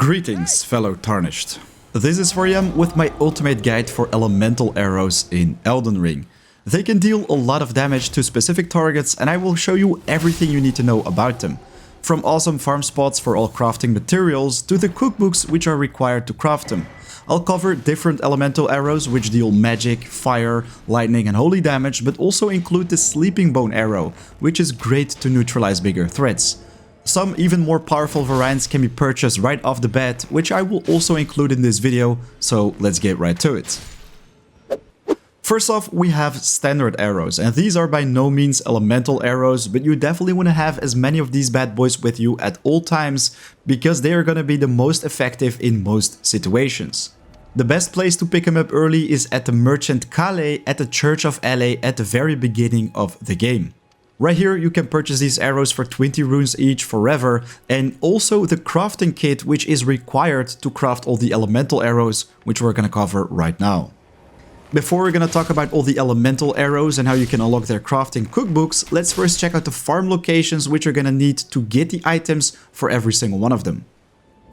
Greetings, fellow Tarnished. This is Variam with my ultimate guide for elemental arrows in Elden Ring. They can deal a lot of damage to specific targets, and I will show you everything you need to know about them. From awesome farm spots for all crafting materials to the cookbooks which are required to craft them. I'll cover different elemental arrows which deal magic, fire, lightning and holy damage, but also include the sleeping bone arrow, which is great to neutralize bigger threats. Some even more powerful variants can be purchased right off the bat, which I will also include in this video, so let's get right to it. First off, we have standard arrows, and these are by no means elemental arrows, but you definitely want to have as many of these bad boys with you at all times, because they are going to be the most effective in most situations. The best place to pick them up early is at the Merchant Calais at the Church of LA at the very beginning of the game. Right here you can purchase these arrows for 20 runes each forever, and also the crafting kit which is required to craft all the elemental arrows, which we're gonna cover right now. Before we're gonna talk about all the elemental arrows and how you can unlock their crafting cookbooks, let's first check out the farm locations which you're gonna need to get the items for every single one of them.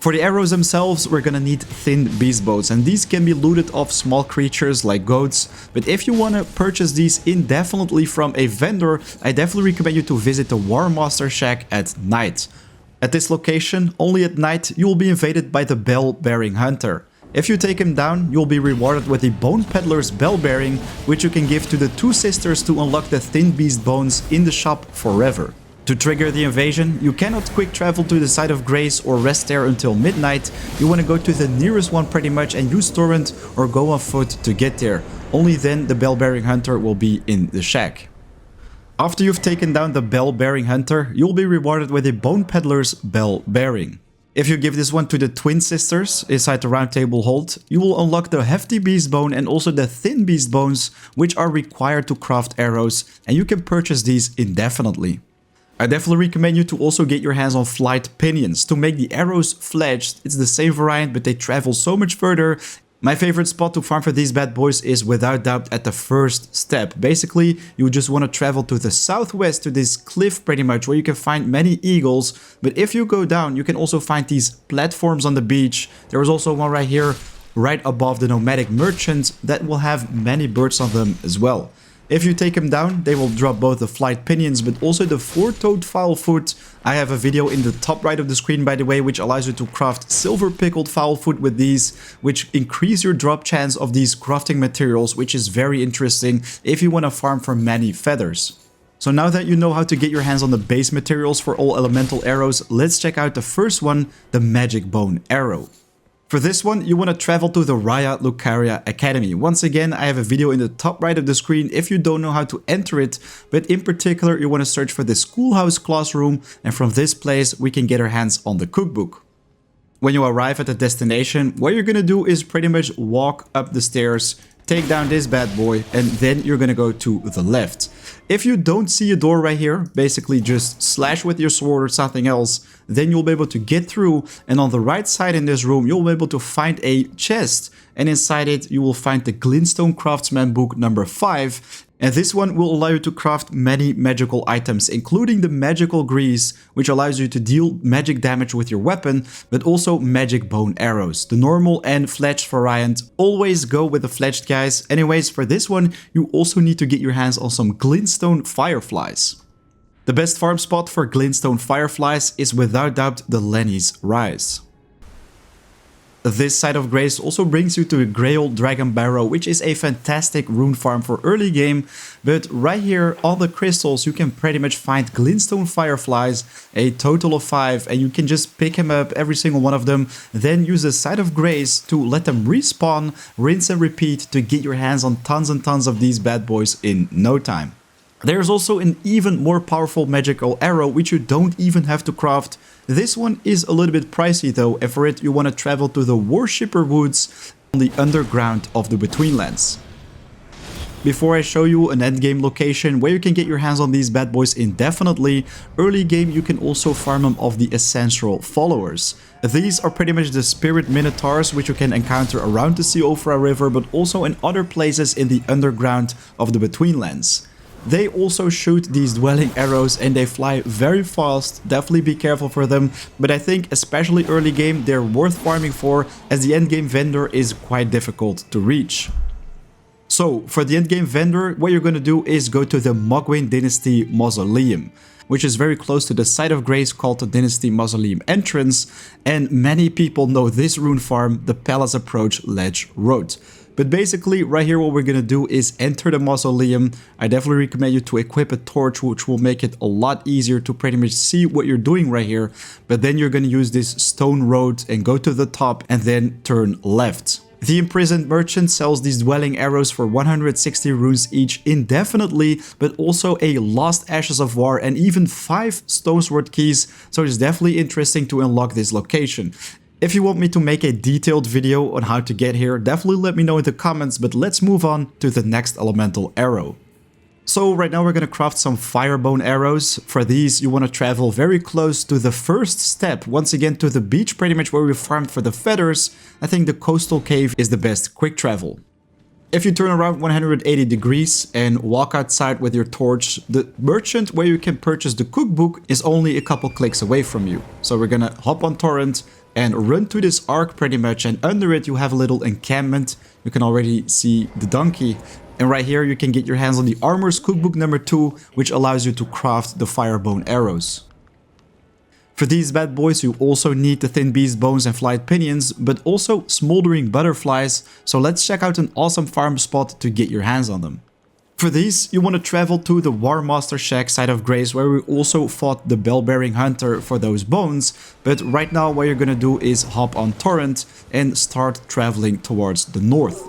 For the arrows themselves, we're gonna need thin beast bones, and these can be looted off small creatures like goats, but if you wanna purchase these indefinitely from a vendor, I definitely recommend you to visit the War Master Shack at night. At this location, only at night, you will be invaded by the bell-bearing hunter. If you take him down, you'll be rewarded with the Bone Peddler's Bell Bearing, which you can give to the two sisters to unlock the thin beast bones in the shop forever. To trigger the invasion, you cannot quick travel to the site of grace or rest there until midnight. You want to go to the nearest one pretty much and use torrent or go on foot to get there. Only then the bell-bearing hunter will be in the shack. After you've taken down the bell-bearing hunter, you'll be rewarded with a Bone Peddler's Bell Bearing. If you give this one to the twin sisters inside the round table hold, you will unlock the hefty beast bone and also the thin beast bones, which are required to craft arrows, and you can purchase these indefinitely. I definitely recommend you to also get your hands on flight pinions to make the arrows fledged. It's the same variant, but they travel so much further. My favorite spot to farm for these bad boys is without doubt at the first step. Basically, you just want to travel to the southwest to this cliff pretty much where you can find many eagles. But if you go down, you can also find these platforms on the beach. There is also one right here, right above the nomadic merchants that will have many birds on them as well. If you take them down, they will drop both the flight pinions but also the four-toed fowl foot. I have a video in the top right of the screen, by the way, which allows you to craft silver pickled fowl foot with these, which increase your drop chance of these crafting materials, which is very interesting if you want to farm for many feathers. So now that you know how to get your hands on the base materials for all elemental arrows, let's check out the first one, the Magic Bone Arrow. For this one, you want to travel to the Raya Lucaria Academy. Once again, I have a video in the top right of the screen if you don't know how to enter it, but in particular, you want to search for the Schoolhouse Classroom, and from this place, we can get our hands on the cookbook. When you arrive at the destination, what you're going to do is pretty much walk up the stairs, take down this bad boy, and then you're going to go to the left. If you don't see a door right here, basically just slash with your sword or something else, then you'll be able to get through, and on the right side in this room you'll be able to find a chest, and inside it you will find the Glintstone Craftsman book number 5, and this one will allow you to craft many magical items, including the magical grease, which allows you to deal magic damage with your weapon, but also magic bone arrows. The normal and fledged variant, always go with the fledged guys. Anyways, for this one you also need to get your hands on some glintstone fireflies. The best farm spot for glintstone fireflies is without doubt the Lenny's Rise. This side of grace also brings you to the Grail Dragon Barrow, which is a fantastic rune farm for early game, but right here, all the crystals, you can pretty much find glintstone fireflies, a total of 5, and you can just pick them up, every single one of them, then use the side of grace to let them respawn, rinse and repeat to get your hands on tons and tons of these bad boys in no time. There's also an even more powerful magical arrow which you don't even have to craft. This one is a little bit pricey though, and for it you want to travel to the Worshipper Woods on the underground of the Betweenlands. Before I show you an endgame location where you can get your hands on these bad boys indefinitely, early game you can also farm them off the Essential Followers. These are pretty much the spirit minotaurs which you can encounter around the Siofra River, but also in other places in the underground of the Betweenlands. They also shoot these dwelling arrows and they fly very fast, definitely be careful for them, but I think especially early game they're worth farming for, as the endgame vendor is quite difficult to reach. So for the endgame vendor, what you're going to do is go to the Mogwai Dynasty Mausoleum, which is very close to the site of grace called the Dynasty Mausoleum entrance, and many people know this rune farm, the Palace Approach Ledge Road. But basically, right here what we're gonna do is enter the mausoleum. I definitely recommend you to equip a torch, which will make it a lot easier to pretty much see what you're doing right here. But then you're gonna use this stone road and go to the top and then turn left. The imprisoned merchant sells these dwelling arrows for 160 runes each indefinitely, but also a lost ashes of war and even 5 stonesword keys, so it's definitely interesting to unlock this location. If you want me to make a detailed video on how to get here, definitely let me know in the comments, but let's move on to the next elemental arrow. So right now we're gonna craft some firebone arrows. For these you want to travel very close to the first step, once again to the beach pretty much where we farmed for the feathers. I think the coastal cave is the best quick travel. If you turn around 180 degrees and walk outside with your torch, the merchant where you can purchase the cookbook is only a couple clicks away from you. So we're gonna hop on torrent and run to this arc pretty much, and under it you have a little encampment. You can already see the donkey, and right here you can get your hands on the Armor's Cookbook number 2, which allows you to craft the firebone arrows. For these bad boys you also need the thin beast bones and flight pinions, but also smoldering butterflies, so let's check out an awesome farm spot to get your hands on them. For these, you want to travel to the War Master Shack side of Grace, where we also fought the Bell-bearing Hunter for those bones, but right now what you're gonna do is hop on torrent and start traveling towards the north.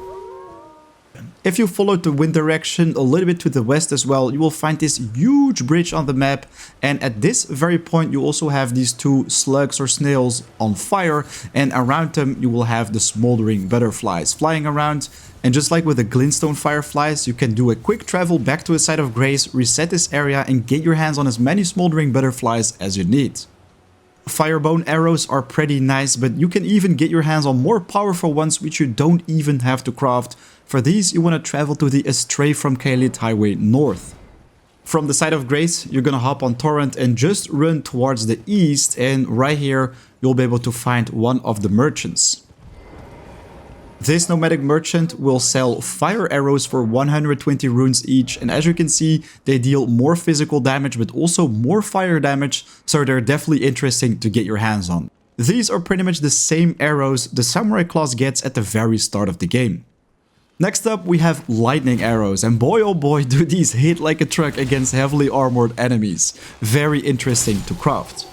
If you follow the wind direction a little bit to the west as well, you will find this huge bridge on the map, and at this very point you also have these 2 slugs or snails on fire, and around them you will have the smoldering butterflies flying around. And just like with the glintstone fireflies, you can do a quick travel back to a site of grace, reset this area and get your hands on as many smoldering butterflies as you need. Firebone arrows are pretty nice, but you can even get your hands on more powerful ones which you don't even have to craft. For these you want to travel to the Astray from Kaelid Highway north. From the side of grace you're gonna hop on torrent and just run towards the east, and right here you'll be able to find one of the merchants. This nomadic merchant will sell fire arrows for 120 runes each, and as you can see they deal more physical damage but also more fire damage, so they're definitely interesting to get your hands on. These are pretty much the same arrows the samurai class gets at the very start of the game. Next up we have lightning arrows, and boy oh boy do these hit like a truck against heavily armored enemies. Very interesting to craft.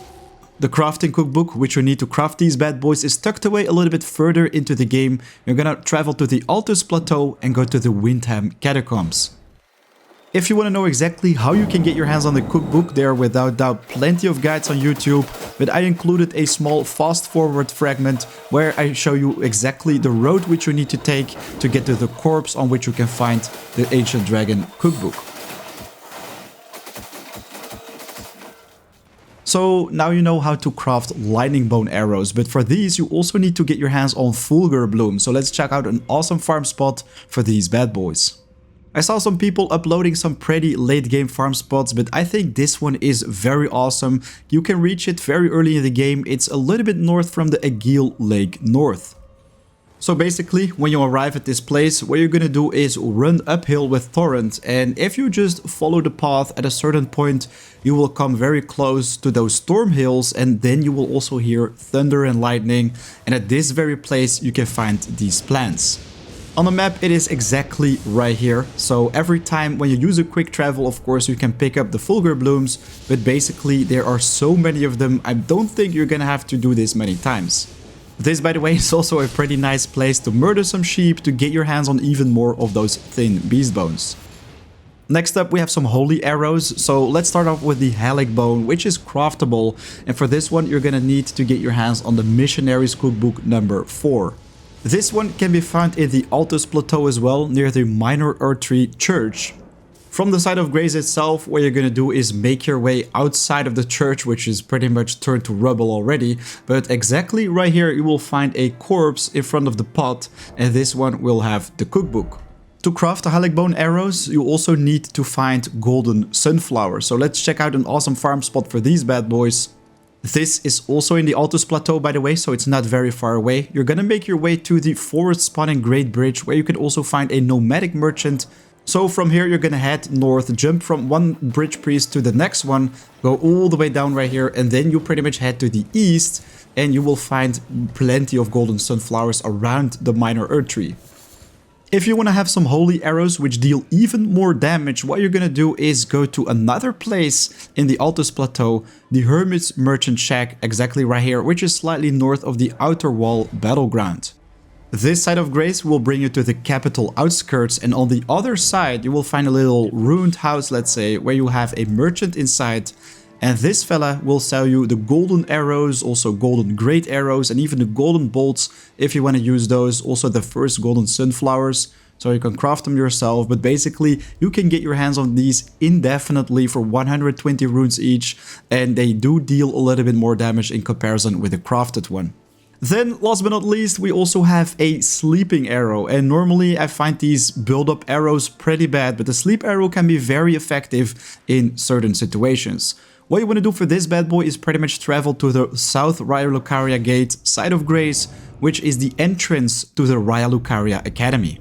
The crafting cookbook, which you need to craft these bad boys, is tucked away a little bit further into the game. You're gonna travel to the Altus Plateau and go to the Windham Catacombs. If you want to know exactly how you can get your hands on the cookbook, there are without doubt plenty of guides on YouTube, but I included a small fast forward fragment where I show you exactly the road which you need to take to get to the corpse on which you can find the Ancient Dragon cookbook. So now you know how to craft lightning bone arrows, but for these you also need to get your hands on Fulgur Bloom, so let's check out an awesome farm spot for these bad boys. I saw some people uploading some pretty late game farm spots, but I think this one is very awesome. You can reach it very early in the game. It's a little bit north from the Agheel Lake North. So basically, when you arrive at this place, what you're gonna do is run uphill with torrent, and if you just follow the path at a certain point, you will come very close to those storm hills, and then you will also hear thunder and lightning, and at this very place you can find these plants. On the map it is exactly right here, so every time when you use a quick travel, of course you can pick up the Fulgur Blooms, but basically there are so many of them, I don't think you're gonna have to do this many times. This, by the way, is also a pretty nice place to murder some sheep to get your hands on even more of those thin beast bones. Next up we have some holy arrows, so let's start off with the Halic Bone, which is craftable, and for this one you're gonna need to get your hands on the Missionary's Cookbook number 4. This one can be found in the Altus Plateau as well, near the Minor Erdtree Church. From the side of Grace itself, what you're gonna do is make your way outside of the church, which is pretty much turned to rubble already, but exactly right here you will find a corpse in front of the pot, and this one will have the cookbook. To craft the Halic Bone arrows, you also need to find golden sunflowers. So let's check out an awesome farm spot for these bad boys. This is also in the Altus Plateau, by the way, so it's not very far away. You're gonna make your way to the forest spawning Great Bridge, where you can also find a nomadic merchant. So from here, you're gonna head north, jump from one bridge priest to the next one, go all the way down right here, and then you pretty much head to the east, and you will find plenty of golden sunflowers around the minor earth tree. If you want to have some holy arrows which deal even more damage, what you're gonna do is go to another place in the Altus Plateau, the Hermit's Merchant Shack, exactly right here, which is slightly north of the Outer Wall battleground. This side of Grace will bring you to the capital outskirts, and on the other side you will find a little ruined house, let's say, where you have a merchant inside. And this fella will sell you the golden arrows, also golden great arrows, and even the golden bolts if you want to use those. Also the first golden sunflowers, so you can craft them yourself. But basically, you can get your hands on these indefinitely for 120 runes each. And they do deal a little bit more damage in comparison with the crafted one. Then, last but not least, we also have a sleeping arrow. And normally I find these build-up arrows pretty bad, but the sleep arrow can be very effective in certain situations. What you want to do for this bad boy is pretty much travel to the South Raya Lucaria Gate, side of Grace, which is the entrance to the Raya Lucaria Academy.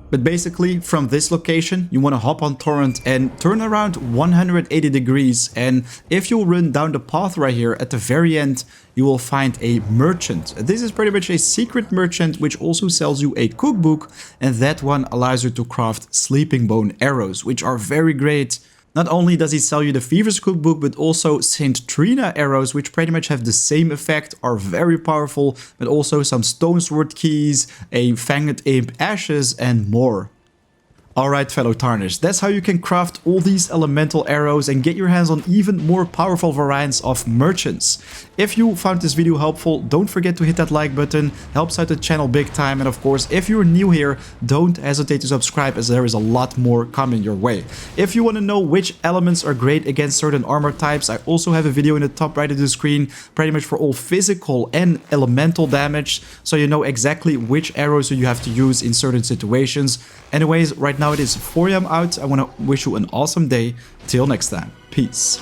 But basically, from this location, you want to hop on Torrent and turn around 180 degrees. And if you run down the path right here, at the very end, you will find a merchant. This is pretty much a secret merchant, which also sells you a cookbook. And that one allows you to craft sleeping bone arrows, which are very great. Not only does he sell you the Fever's cookbook, but also Saint Trina arrows, which pretty much have the same effect, are very powerful, but also some Stone Sword keys, a Fanged Ape ashes, and more. Alright fellow Tarnished, that's how you can craft all these elemental arrows and get your hands on even more powerful variants of merchants. If you found this video helpful, don't forget to hit that like button, helps out the channel big time, and of course if you're new here, don't hesitate to subscribe as there is a lot more coming your way. If you want to know which elements are great against certain armor types, I also have a video in the top right of the screen, pretty much for all physical and elemental damage, so you know exactly which arrows you have to use in certain situations. Anyways, right now it is 4 AM out. I want to wish you an awesome day. Till next time. Peace.